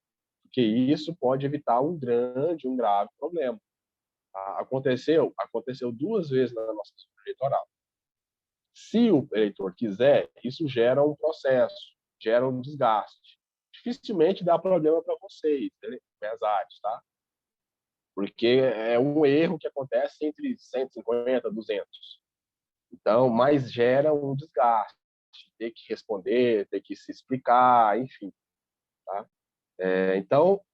porque isso pode evitar um grave problema. Aconteceu 2 vezes na nossa sessão eleitoral. Se o eleitor quiser, isso gera um processo, gera um desgaste. Dificilmente dá problema para vocês, mesários, tá? Porque é um erro que acontece entre 150 e 200. Então, mas gera um desgaste, ter que responder, ter que se explicar, enfim. Tá? Então,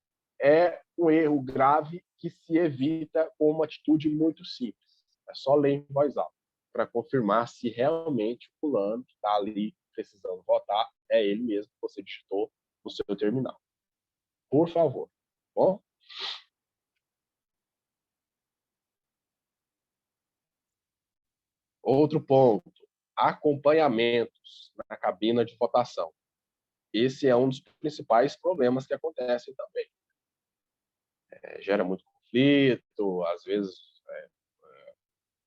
é um erro grave que se evita com uma atitude muito simples. É só ler em voz alta para confirmar se realmente o fulano que está ali precisando votar é ele mesmo que você digitou no seu terminal. Por favor. Bom? Outro ponto, acompanhamentos na cabina de votação. Esse é um dos principais problemas que acontecem também. Gera muito conflito, às vezes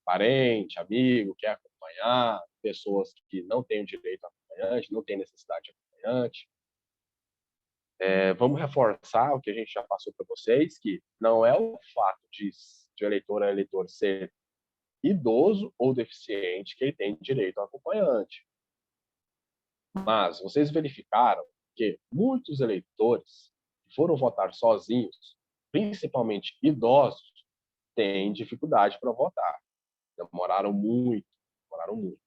parente, amigo, quer acompanhar, pessoas que não têm o direito a acompanhante, não têm necessidade de acompanhante. Vamos reforçar o que a gente já passou para vocês, que não é o fato de eleitor a eleitor ser idoso ou deficiente que ele tem direito a acompanhante. Mas vocês verificaram que muitos eleitores que foram votar sozinhos, principalmente idosos, têm dificuldade para votar. Demoraram muito, demoraram muito.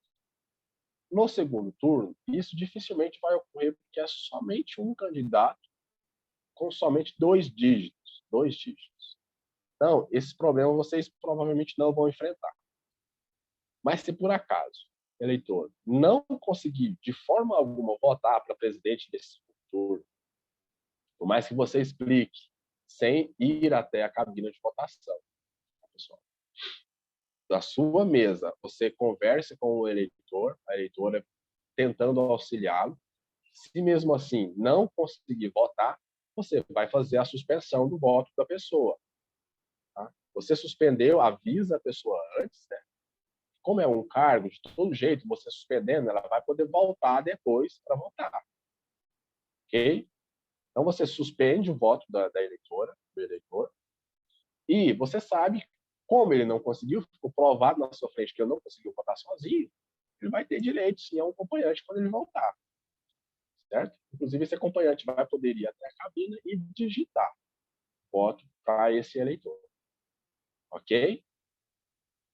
No segundo turno, isso dificilmente vai ocorrer, porque é somente um candidato com somente 2 dígitos. 2 dígitos. Então, esse problema vocês provavelmente não vão enfrentar. Mas se por acaso o eleitor não conseguir de forma alguma votar para presidente desse turno, por mais que você explique, sem ir até a cabine de votação, pessoal, da sua mesa, você converse com o eleitor, a eleitora, tentando auxiliá-lo. Se mesmo assim não conseguir votar, você vai fazer a suspensão do voto da pessoa. Tá? Você suspendeu, avisa a pessoa antes, né? Como é um cargo, de todo jeito, você suspendendo, ela vai poder voltar depois para votar. Ok? Então, você suspende o voto da eleitora, do eleitor, e você sabe como ele não conseguiu, ficou provado na sua frente que ele não conseguiu votar sozinho, ele vai ter direito, sim, a um acompanhante quando ele voltar. Certo? Inclusive, esse acompanhante vai poder ir até a cabine e digitar voto para esse eleitor. Ok?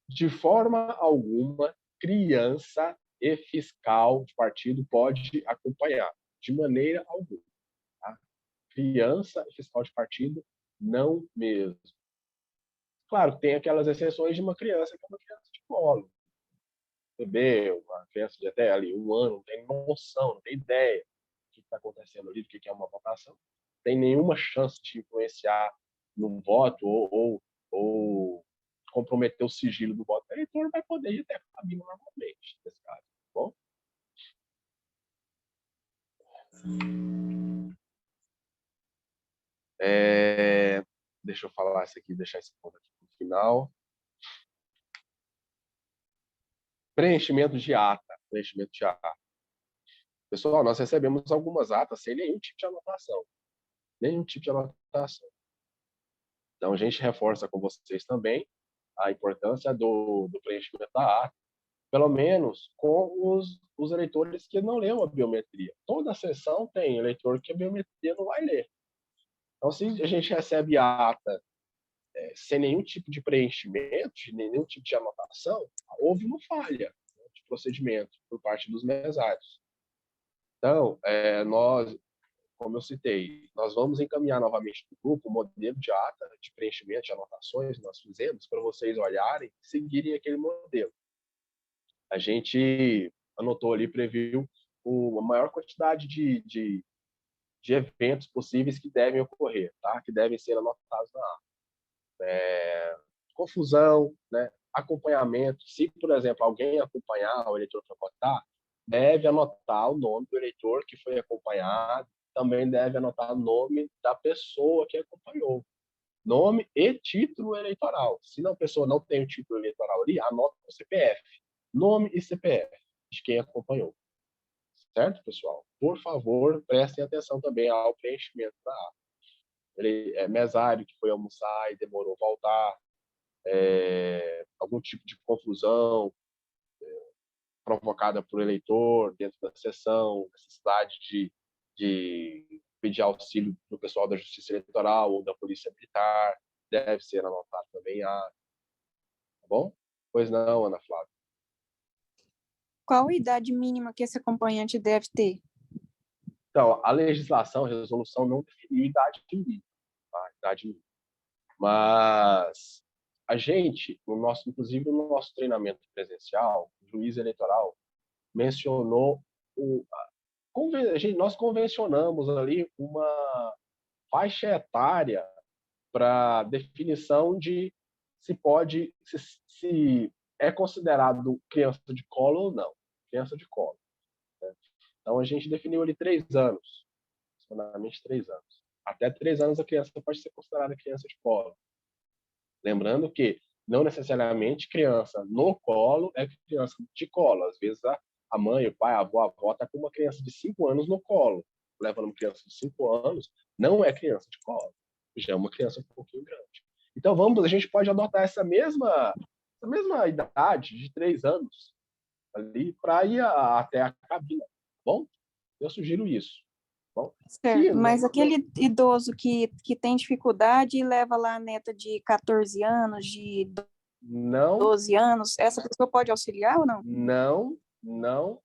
De forma alguma, criança e fiscal de partido pode acompanhar, de maneira alguma. Tá? Criança e fiscal de partido, não mesmo. Claro, tem aquelas exceções de uma criança que é uma criança de colo. Bebê, uma criança de até ali 1 ano, não tem noção, não tem ideia do que está acontecendo ali, do que é uma votação. Não tem nenhuma chance de influenciar no voto ou comprometer o sigilo do voto. O eleitor vai poder ir até a cabine normalmente, nesse caso. Tá bom? Deixa eu falar isso aqui, deixar esse ponto aqui no final. Preenchimento de ata. Preenchimento de ata. Pessoal, nós recebemos algumas atas sem nenhum tipo de anotação. Nenhum tipo de anotação. Então, a gente reforça com vocês também a importância do preenchimento da ata, pelo menos com os eleitores que não leram a biometria. Toda a sessão tem eleitor que a biometria não vai ler. Então, se a gente recebe a ata sem nenhum tipo de preenchimento, nenhum tipo de anotação, houve uma falha de procedimento por parte dos mesários. Então, nós, como eu citei, nós vamos encaminhar novamente no grupo o modelo de ata de preenchimento de anotações que nós fizemos para vocês olharem e seguirem aquele modelo. A gente anotou ali, previu a maior quantidade de eventos possíveis que devem ocorrer, tá? Que devem ser anotados na ata. Confusão, né? Acompanhamento. Se, por exemplo, alguém acompanhar o eleitor para votar, deve anotar o nome do eleitor que foi acompanhado, também deve anotar o nome da pessoa que acompanhou. Nome e título eleitoral. Se a pessoa não tem o título eleitoral ali, anota o CPF. Nome e CPF de quem acompanhou. Certo, pessoal? Por favor, prestem atenção também ao preenchimento da ata. Mesário que foi almoçar e demorou a voltar, algum tipo de confusão, provocada por eleitor dentro da sessão, necessidade de pedir auxílio do pessoal da Justiça Eleitoral ou da Polícia Militar, deve ser anotado também. Tá bom? Pois não, Ana Flávia. Qual a idade mínima que esse acompanhante deve ter? Então, a legislação, a resolução não definiu idade mínima, tá? Idade mínima. Mas a gente, inclusive no nosso treinamento presencial, o juiz eleitoral mencionou nós convencionamos ali uma faixa etária para definição de se é considerado criança de colo ou não, criança de colo. Né? Então a gente definiu ali 3 anos, aproximadamente 3 anos. Até 3 anos a criança pode ser considerada criança de colo. Lembrando que não necessariamente criança no colo é criança de colo. Às vezes a mãe, o pai, a avó está com uma criança de 5 anos no colo. Levando uma criança de 5 anos, não é criança de colo. Já é uma criança um pouquinho grande. Então a gente pode adotar essa mesma idade de 3 anos ali para ir até a cabina. Bom, eu sugiro isso. Bom, certo, mas aquele idoso que tem dificuldade e leva lá a neta de 14 anos, de 12 anos, essa pessoa pode auxiliar ou não? Não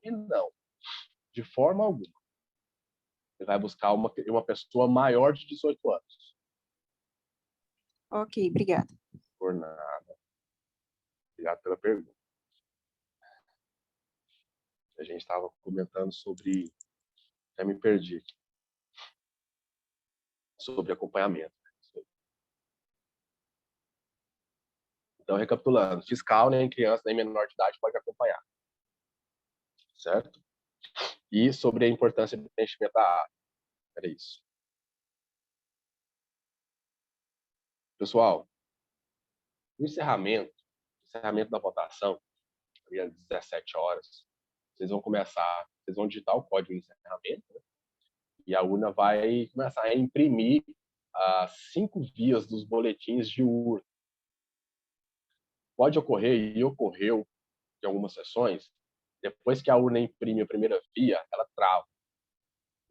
e não. De forma alguma. Ele vai buscar uma pessoa maior de 18 anos. Ok, obrigada. Por nada. Obrigado pela pergunta. A gente estava comentando sobre... Já me perdi aqui. Sobre acompanhamento. Então, recapitulando. Fiscal, nem criança, nem menor de idade pode acompanhar. Certo? E sobre a importância do preenchimento da ata. Era isso. Pessoal, o encerramento da votação, às 17 horas, vocês vão digitar o código de encerramento, né? E a urna vai começar a imprimir as 5 vias dos boletins de urna. Pode ocorrer, e ocorreu em algumas sessões, depois que a urna imprime a primeira via, ela trava.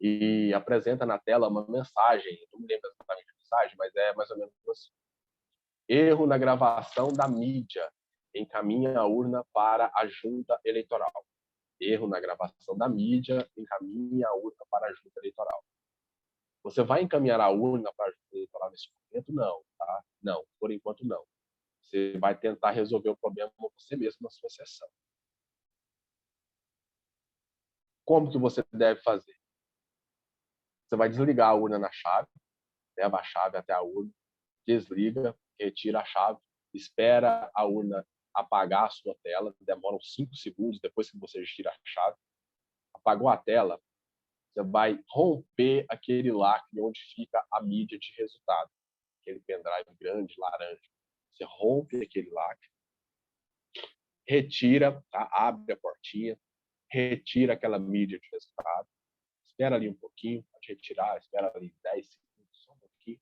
E apresenta na tela uma mensagem, não me lembro exatamente a mensagem, mas é mais ou menos assim. Erro na gravação da mídia, encaminha a urna para a junta eleitoral. Erro na gravação da mídia, encaminha a urna para a junta eleitoral. Você vai encaminhar a urna para a junta eleitoral nesse momento? Não, tá? Não, por enquanto não. Você vai tentar resolver o problema você mesmo na sua sessão. Como que você deve fazer? Você vai desligar a urna na chave, leva a chave até a urna, desliga, retira a chave, espera a urna apagar a sua tela, demora uns 5 segundos depois que você gira a chave. Apagou a tela, você vai romper aquele lacre onde fica a mídia de resultado, aquele pendrive grande, laranja. Você rompe aquele lacre, retira, tá? Abre a portinha, retira aquela mídia de resultado, espera ali um pouquinho, pode retirar, espera ali 10 segundos, só um pouquinho.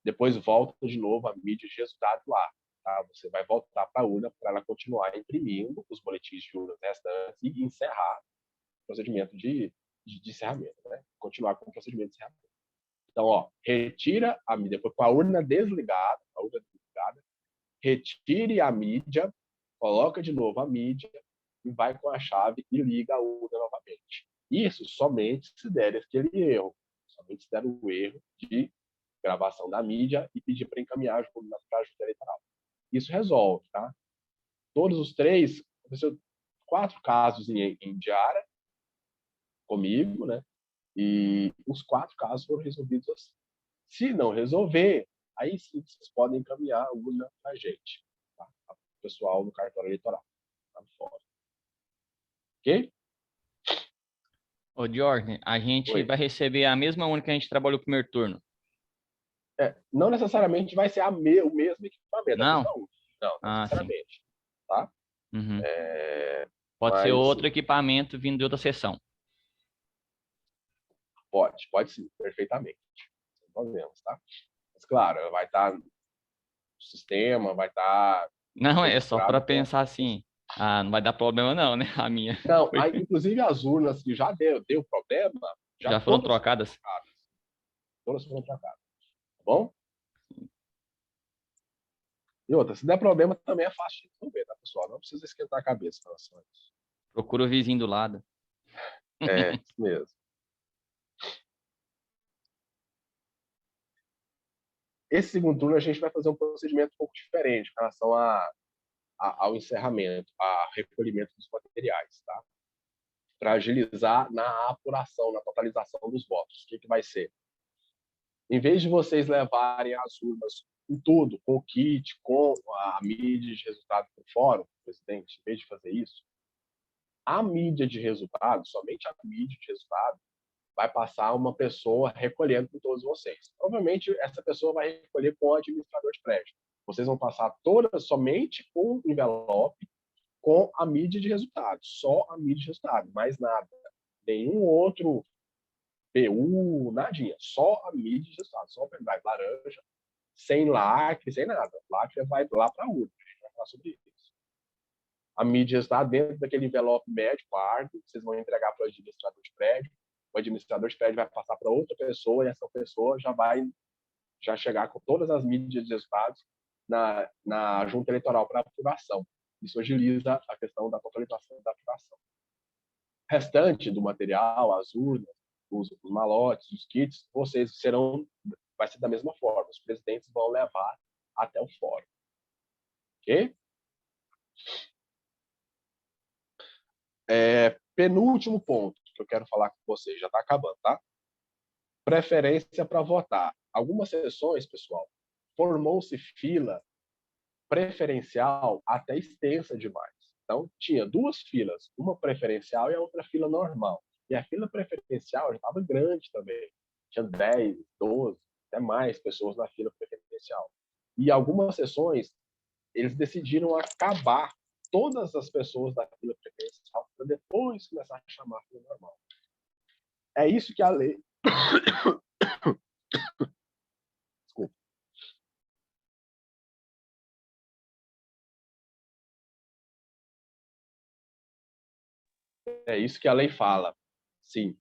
Depois volta de novo a mídia de resultado lá. Tá? Você vai voltar para a urna para ela continuar imprimindo os boletins de urna restantes e encerrar o procedimento de encerramento, né? Continuar com o procedimento de encerramento. Então, ó, retira a mídia, depois com a urna desligada, retire a mídia, coloca de novo a mídia e vai com a chave e liga a urna novamente. Isso somente se der aquele erro, somente se der o erro de gravação da mídia e pedir para encaminhar para a junta eleitoral. Isso resolve, tá? Todos os 3, aconteceu 4 casos em Diara comigo, né? E os 4 casos foram resolvidos assim. Se não resolver, aí sim vocês podem encaminhar a urna para a gente, tá? O pessoal do cartório eleitoral, tá fora. Ok? Ô, Jorge, a gente Oi. vai receber a mesma urna que a gente trabalhou no primeiro turno. Não necessariamente vai ser o mesmo equipamento. Não? Não necessariamente. Sim. Tá? Uhum. Pode ser outro sim. Equipamento vindo de outra sessão. Pode sim, perfeitamente. Sem problemas, tá? Mas, claro, vai estar no sistema, vai estar... Não, é só para pensar assim, Ah, não vai dar problema não, né? A minha. Não, aí, inclusive as urnas que já deu problema, Já foram todas trocadas? todas foram trocadas, tá bom? E outra, se der problema, também é fácil de resolver, tá, pessoal? Não precisa esquentar a cabeça em relação a isso. Procura o vizinho do lado. É, isso mesmo. Esse segundo turno a gente vai fazer um procedimento um pouco diferente em relação ao encerramento, a recolhimento dos materiais, tá? Para agilizar na apuração, na totalização dos votos. O que vai ser? Em vez de vocês levarem as urnas com tudo, com o kit, com a mídia de resultado para o fórum, presidente, em vez de fazer isso, a mídia de resultado, somente a mídia de resultado, vai passar uma pessoa recolhendo com todos vocês. Provavelmente, essa pessoa vai recolher com o administrador de prédio. Vocês vão passar todas somente com o envelope com a mídia de resultado. Só a mídia de resultado, mais nada. Nenhum outro PU, nadinha. Só a mídia de resultado. Só o pendrive laranja, sem lacre, sem nada. Lacre vai lá para a urna. A gente vai falar sobre isso. A mídia está dentro daquele envelope médio, quarto, vocês vão entregar para o administrador de prédio. O administrador de prédio vai passar para outra pessoa e essa pessoa já vai chegar com todas as mídias de resultados na junta eleitoral para apuração. Isso agiliza a questão da totalização da apuração. O restante do material, as urnas, os malotes, os kits, vai ser da mesma forma. Os presidentes vão levar até o fórum. Ok? Penúltimo ponto que eu quero falar com vocês, já está acabando, tá? Preferência para votar. Algumas sessões, pessoal, formou-se fila preferencial até extensa demais. Então, tinha duas filas, uma preferencial e a outra fila normal. E a fila preferencial já estava grande também. Tinha 10, 12, até mais pessoas na fila preferencial. E algumas sessões, eles decidiram acabar todas as pessoas da fila preferencial para depois começar a chamar a fila normal. É isso que a lei... Desculpa. É isso que a lei fala. Sim,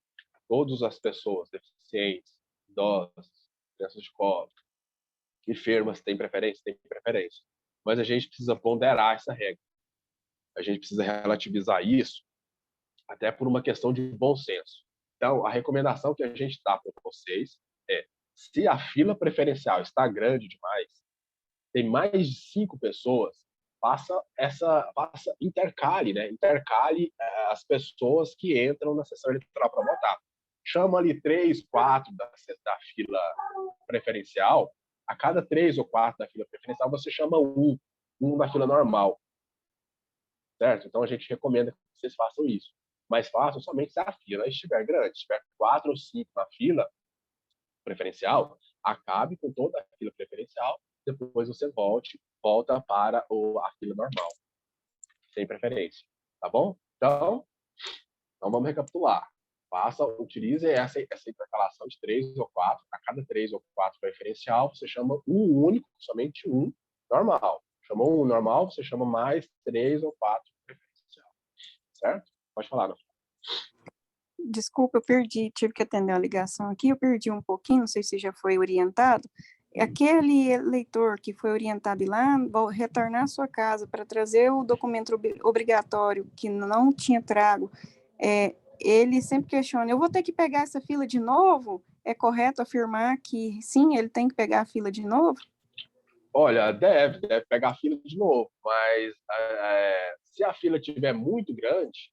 todas as pessoas deficientes, idosas, crianças de colo, enfermas têm preferência, mas a gente precisa ponderar essa regra. A gente precisa relativizar isso até por uma questão de bom senso. Então, a recomendação que a gente dá para vocês é: se a fila preferencial está grande demais, tem mais de 5 pessoas, intercale, né? Intercale as pessoas que entram na sessão eleitoral para votar. Chama ali 3, 4 da fila preferencial. A cada 3 ou 4 da fila preferencial, você chama um da fila normal. Certo? Então, a gente recomenda que vocês façam isso. Mas façam somente se a fila estiver grande. Se tiver 4 ou 5 na fila preferencial, acabe com toda a fila preferencial, depois você volta para a fila normal, sem preferência. Tá bom? Então vamos recapitular. Utilize essa intercalação de 3 ou 4. A cada 3 ou 4 preferencial, você chama um único, somente um normal. Chamou um normal, você chama mais 3 ou 4 preferencial. Certo? Pode falar, não. Desculpa, eu perdi, tive que atender a ligação aqui, eu perdi um pouquinho, não sei se já foi orientado. Aquele eleitor que foi orientado a ir lá, retornar à sua casa para trazer o documento obrigatório que não tinha trago, ele sempre questiona: eu vou ter que pegar essa fila de novo? É correto afirmar que sim, ele tem que pegar a fila de novo? Olha, deve pegar a fila de novo, mas se a fila estiver muito grande,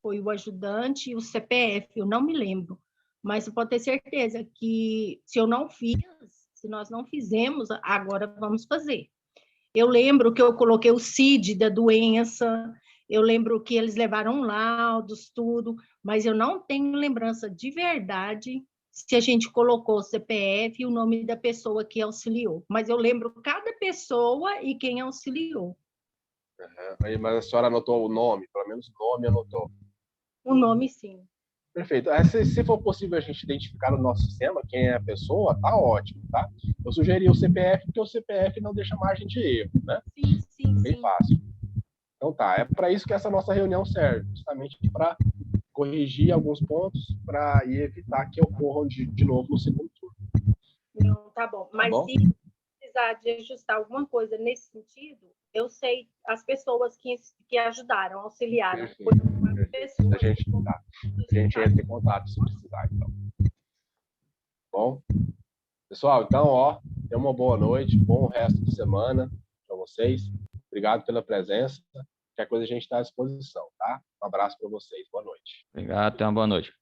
foi o ajudante e o CPF, eu não me lembro. Mas você pode ter certeza que se eu não fiz, se nós não fizemos, agora vamos fazer. Eu lembro que eu coloquei o CID da doença, eu lembro que eles levaram laudos, tudo, mas eu não tenho lembrança de verdade se a gente colocou o CPF e o nome da pessoa que auxiliou. Mas eu lembro cada pessoa e quem auxiliou. Uhum. Mas a senhora anotou o nome, pelo menos o nome anotou. O nome, sim. Perfeito. Se for possível a gente identificar no nosso sistema quem é a pessoa, tá ótimo, tá? Eu sugeri o CPF, porque o CPF não deixa margem de erro, né? Sim. Bem fácil. Então tá, é para isso que essa nossa reunião serve, justamente para corrigir alguns pontos e evitar que ocorram de novo no segundo turno. Não, tá bom. Mas bom? se precisar de ajustar alguma coisa nesse sentido, eu sei as pessoas que ajudaram, auxiliaram. Perfeito. A gente entra em contato se precisar, então. Bom? Pessoal, então, tenha uma boa noite, bom resto de semana para vocês. Obrigado pela presença. Qualquer coisa a gente está à disposição, tá? Um abraço para vocês. Boa noite. Obrigado, tenha uma boa noite.